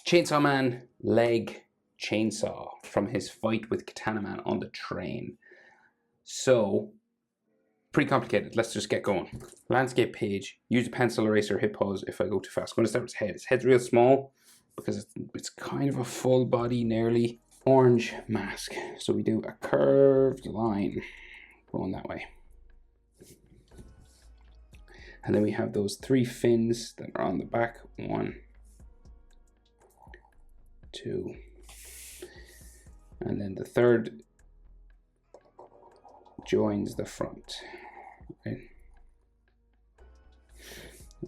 Chainsaw Man leg chainsaw from his fight with Katana Man on the train. So, pretty complicated. Let's just get going. Landscape page. Use a pencil eraser, hit pause if I go too fast. I'm going to start with his head. His head's real small because it's kind of a full body, nearly orange mask. So we do a curved line going that way. And then we have those 3 fins that are on the back. 1, 2, and then the third joins the front. Okay.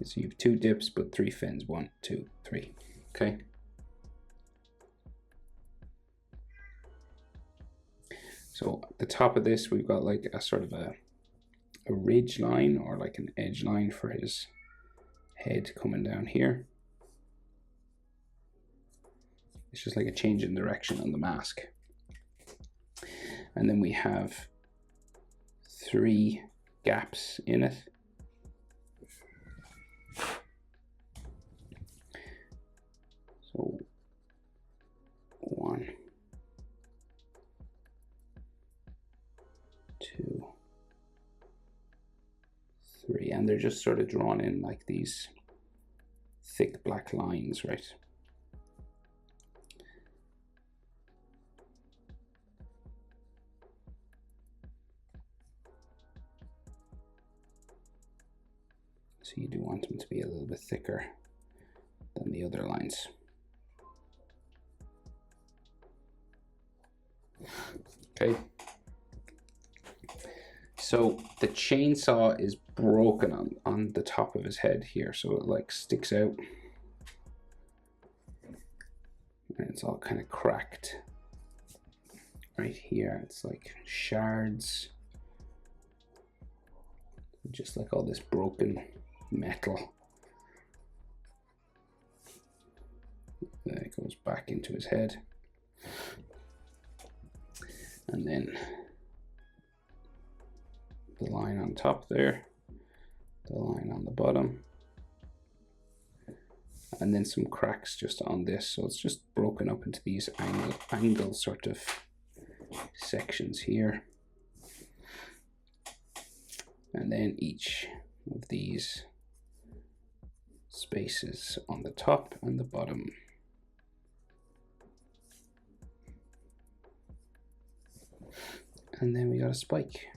So you have 2 dips, but 3 fins. 1, 2, 3. Okay. So at the top of this, we've got like a sort of a ridge line or like an edge line for his head coming down here. It's just like a change in direction on the mask. And then we have 3 gaps in it. So 1, 2, 3, and they're just sort of drawn in like these thick black lines, right? So you do want them to be a little bit thicker than the other lines. Okay. So the chainsaw is broken on the top of his head here, so it like sticks out. And it's all kind of cracked right here. It's like shards, just like all this broken metal. Then it goes back into his head. And then the line on top there, the line on the bottom, and then some cracks just on this. So it's just broken up into these angle sort of sections here. And then each of these spaces on the top and the bottom. And then we got a spike.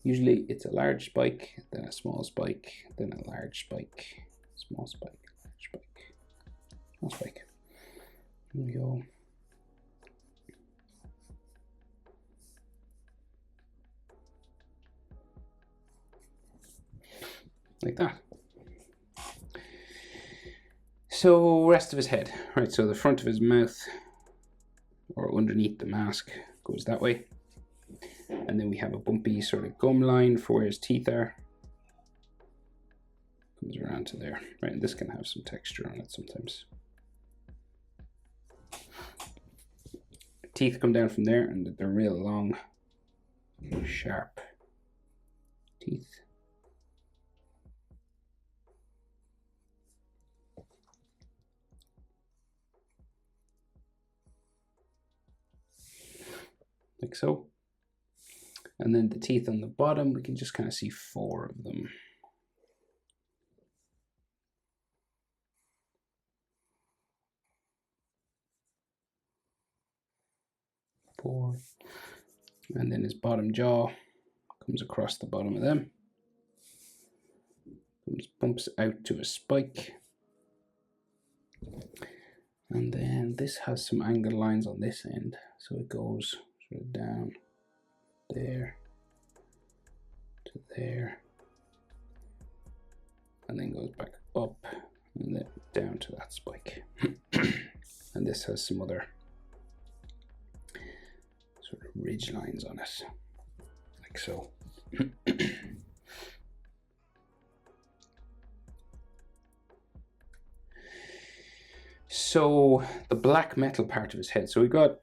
Usually it's a large spike, then a small spike, then a large spike, small spike, large spike, small spike. Here we go. Like that. So rest of his head, right? So the front of his mouth or underneath the mask goes that way. And then we have a bumpy sort of gum line for where his teeth are. Comes around to there, right? And this can have some texture on it sometimes. Teeth come down from there and they're real long, sharp teeth. Like so. And then the teeth on the bottom, we can just kind of see 4 of them. Four. And then his bottom jaw comes across the bottom of them. Bumps out to a spike. And then this has some angled lines on this end. So it goes sort of down there to there, and then goes back up and then down to that spike. And this has some other sort of ridge lines on it, like so. So the black metal part of his head. So we've got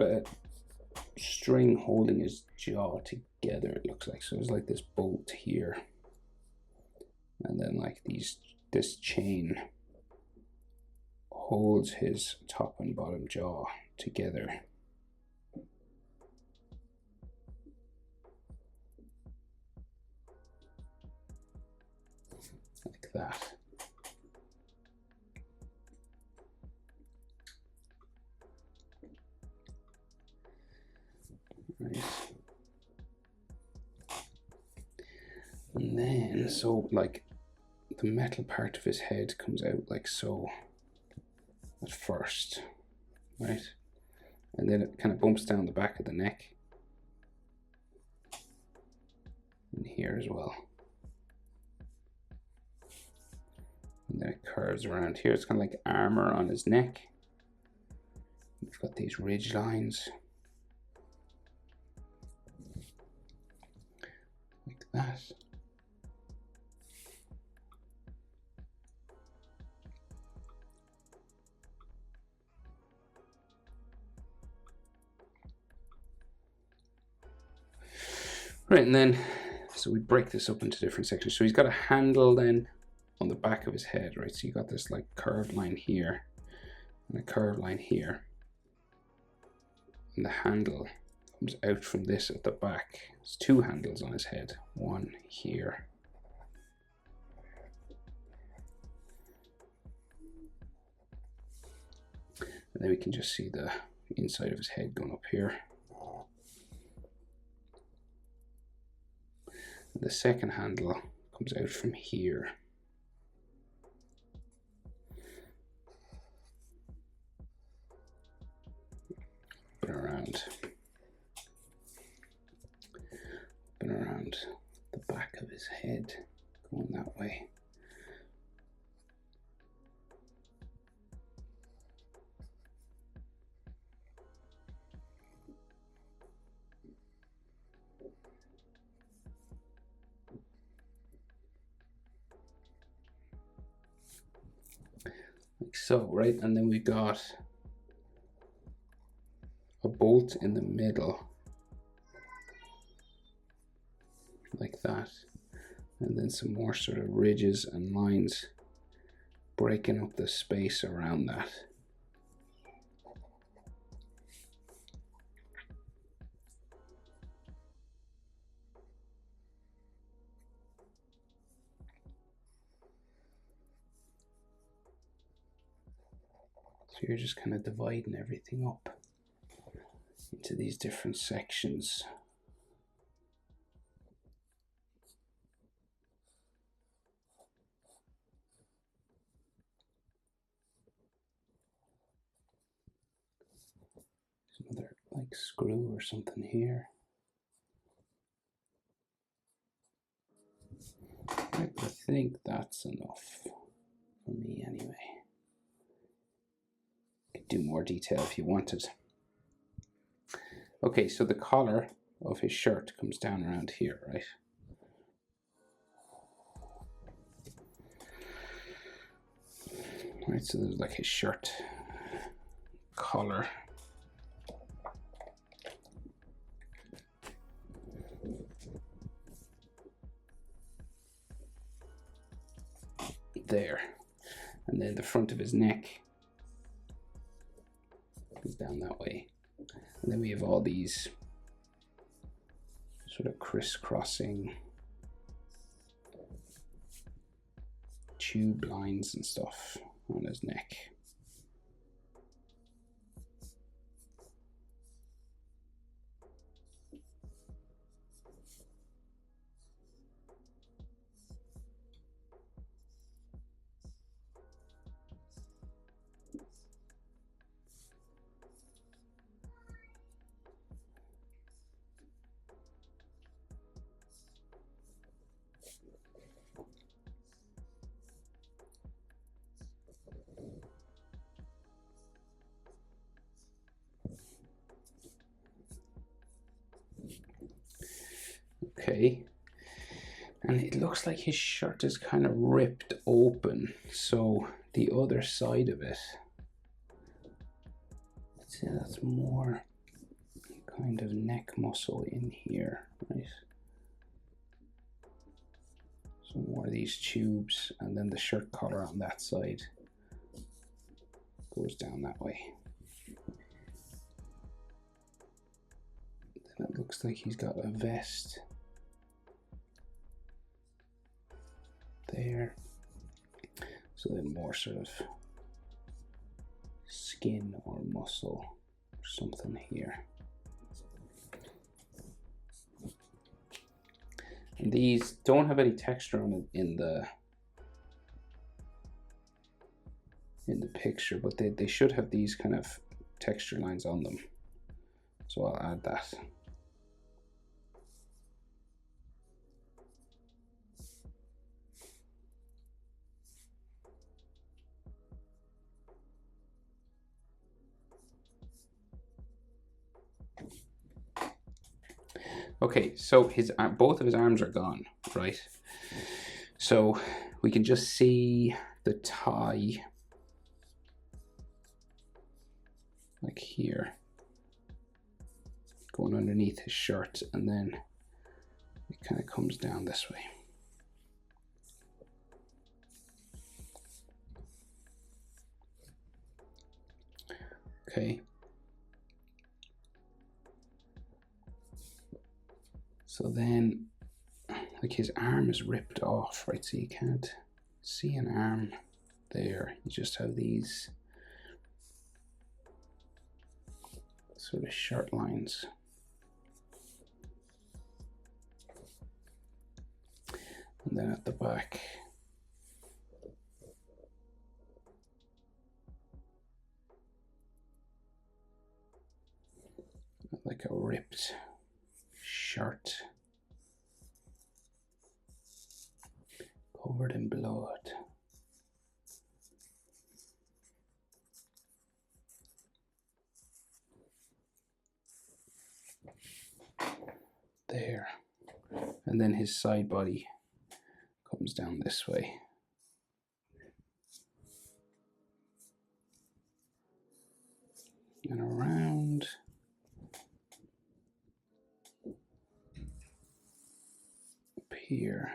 a string holding his jaw together, it looks like. So there's like this bolt here, and then like this chain holds his top and bottom jaw together. Like that. Right. And then, so like the metal part of his head comes out like so at first, right? And then it kind of bumps down the back of the neck. And here as well. And then it curves around here. It's kind of like armor on his neck. We've got these ridge lines. Like that. Right, and then, so we break this up into different sections. So he's got a handle then on the back of his head, right? So you got this like curved line here and a curved line here. And the handle comes out from this at the back. There's two handles on his head, one here. And then we can just see the inside of his head going up here. And the second handle comes out from here. Around the back of his head, going that way. Like so, right? And then we got a bolt in the middle. Like that, and then some more sort of ridges and lines breaking up the space around that. So you're just kind of dividing everything up into these different sections. Another like screw or something here. I think that's enough for me anyway. You could do more detail if you wanted. Okay, so the collar of his shirt comes down around here, right? Right, so there's like his shirt collar. There, and then the front of his neck is down that way, and then we have all these sort of crisscrossing tube lines and stuff on his neck. Okay, and it looks like his shirt is kind of ripped open, so the other side of it, let's see, that's more kind of neck muscle in here, right? So more of these tubes, and then the shirt collar on that side. goes down that way. Then it looks like he's got a vest there. So then more sort of skin or muscle or something here. And these don't have any texture on it in the picture, but they should have these kind of texture lines on them. So I'll add that. Okay, so both of his arms are gone, right? So we can just see the tie, like here, going underneath his shirt, and then it kind of comes down this way. Okay. So then, like, his arm is ripped off, right? So you can't see an arm there. You just have these sort of shirt lines. And then at the back, like a ripped shirt covered in blood. There. And then his side body comes down this way. And around. Up here.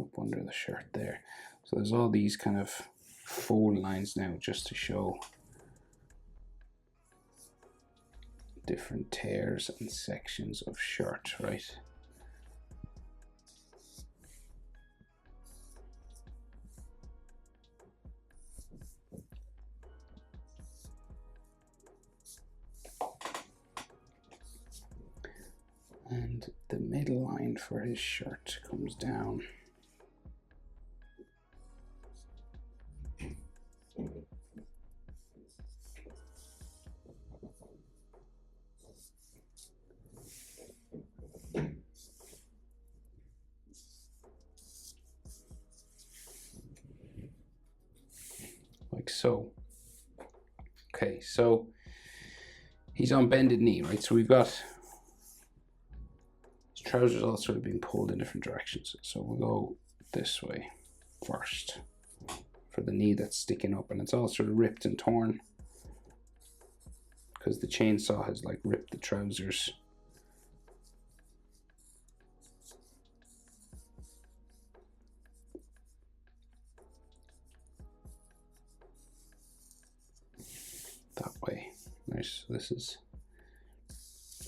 Up under the shirt there. So there's all these kind of fold lines now just to show different tears and sections of shirt, right? And the middle line for his shirt comes down. Like so. Okay, so he's on bended knee, right? So we've got his trousers all sort of being pulled in different directions. So we'll go this way first for the knee that's sticking up, and it's all sort of ripped and torn because the chainsaw has like ripped the trousers. That way. Nice. So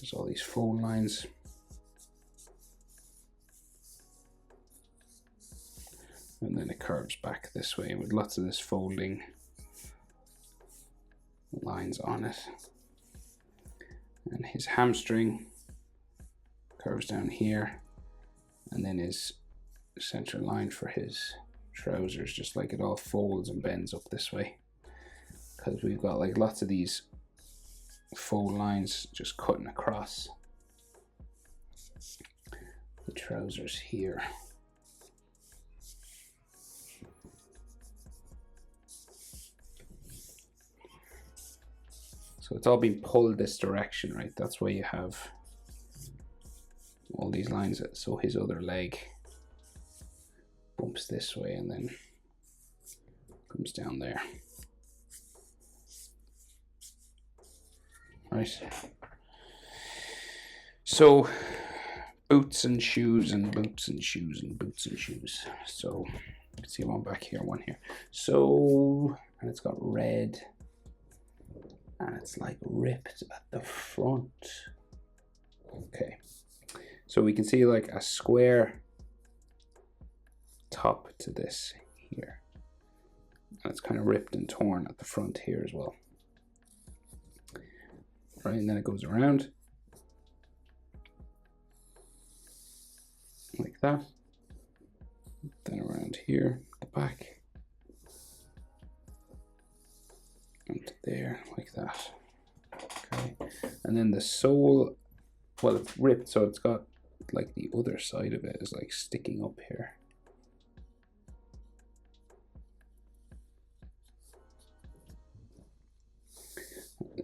there's all these fold lines. And then it curves back this way with lots of this folding lines on it. And his hamstring curves down here, and then his center line for his trousers, just like it all folds and bends up this way, because we've got like lots of these fold lines just cutting across the trousers here. So it's all being pulled this direction, right? That's why you have all these lines. So his other leg bumps this way and then comes down there. Right. So boots and shoes and boots and shoes and boots and shoes. So you can see one back here, one here. So, and it's got red and it's like ripped at the front. Okay, so we can see like a square top to this here, and it's kind of ripped and torn at the front here as well. Right, and then it goes around like that, then around here, the back, and there like that. Okay, and then the sole, well, it's ripped, so it's got like the other side of it is like sticking up here.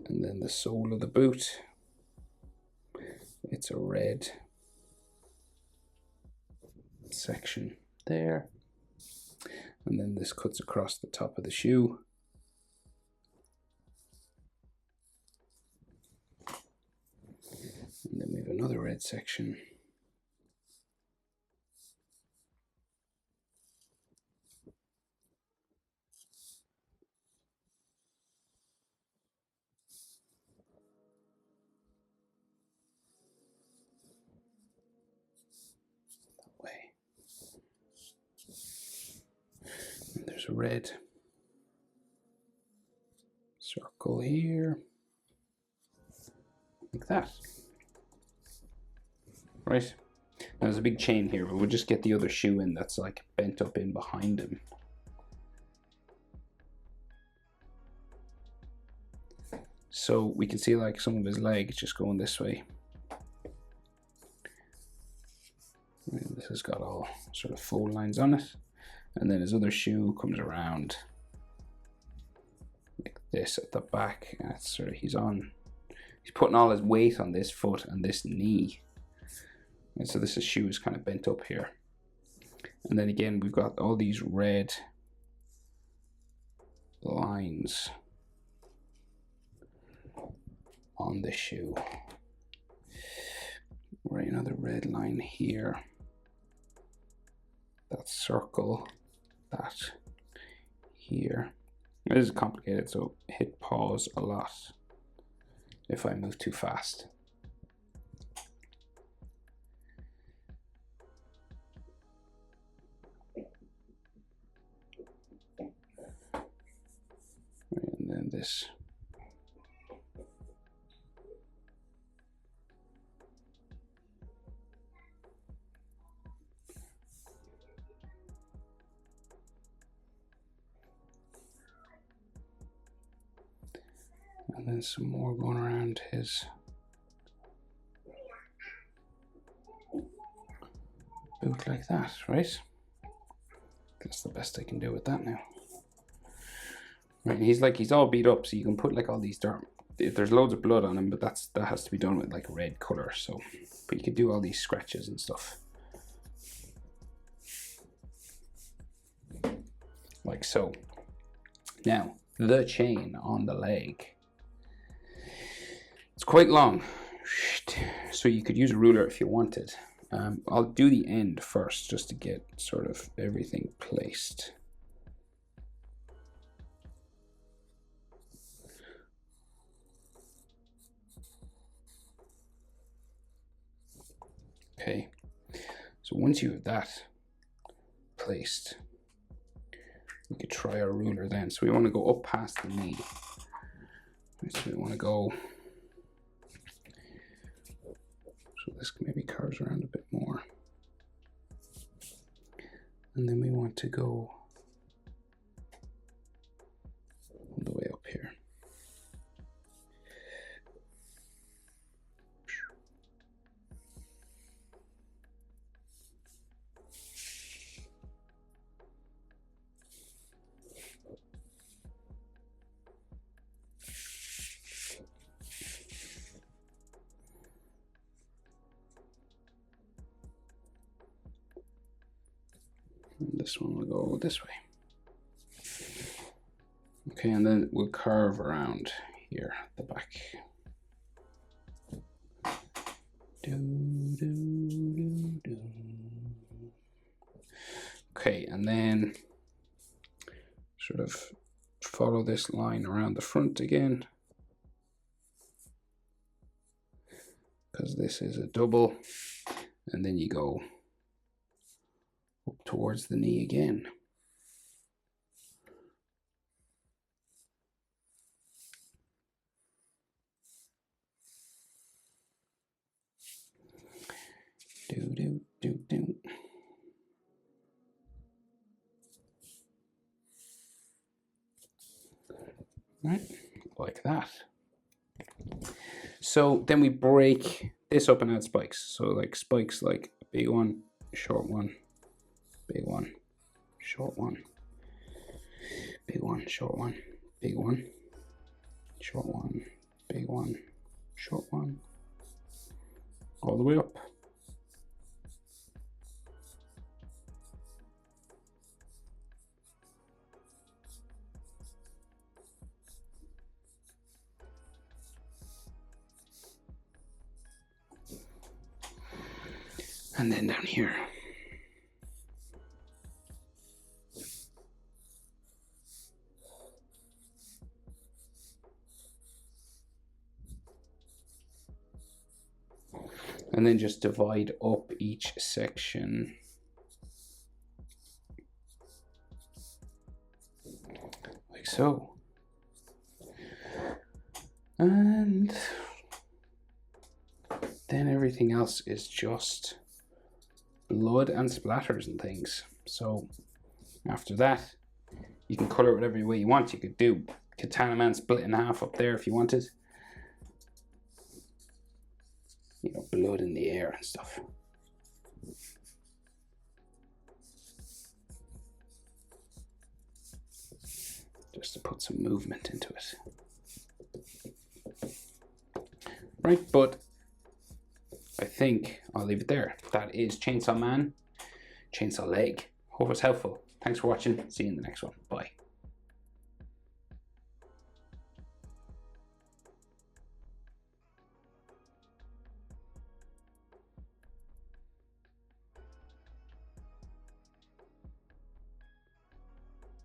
And then the sole of the boot, it's a red section there, and then this cuts across the top of the shoe. And then we have another red section. That way. And there's a red circle here, like that. Right, now there's a big chain here, but we'll just get the other shoe in that's like bent up in behind him. So we can see like some of his legs just going this way. And this has got all sort of fold lines on it. And then his other shoe comes around like this at the back. And it's sort of, he's putting all his weight on this foot and this knee. And so this shoe is kind of bent up here. And then again, we've got all these red lines on the shoe. Right, another red line here. That circle, that here. This is complicated, so hit pause a lot if I move too fast. And then this. And then some more going around his boot like that, right? That's the best I can do with that now. Right, and he's all beat up, so you can put like all these dirt. There's loads of blood on him, but that has to be done with like red color. So, but you could do all these scratches and stuff, like so. Now the chain on the leg. It's quite long, so you could use a ruler if you wanted. I'll do the end first just to get sort of everything placed. Okay, so once you have that placed, we could try our ruler then. So we want to go up past the knee. So we want to go, so this maybe curves around a bit more. And then we want to go all the way up here. And this one will go this way. Okay, and then we'll curve around here at the back. Okay, and then sort of follow this line around the front again. because this is a double, and then you go up towards the knee again. Do. Right, like that. So then we break this up and add spikes. So like spikes like big one, short one, big one, short one, big one, short one, big one, short one, big one, short one, all the way up. And then down here. And then just divide up each section. Like so. And then everything else is just blood and splatters and things. So after that, you can color it whatever way you want. You could do Katana Man split in half up there if you wanted. You know, blood in the air and stuff. Just to put some movement into it. Right, but I think I'll leave it there. That is Chainsaw Man, Chainsaw Leg. Hope it's helpful. Thanks for watching. See you in the next one. Bye.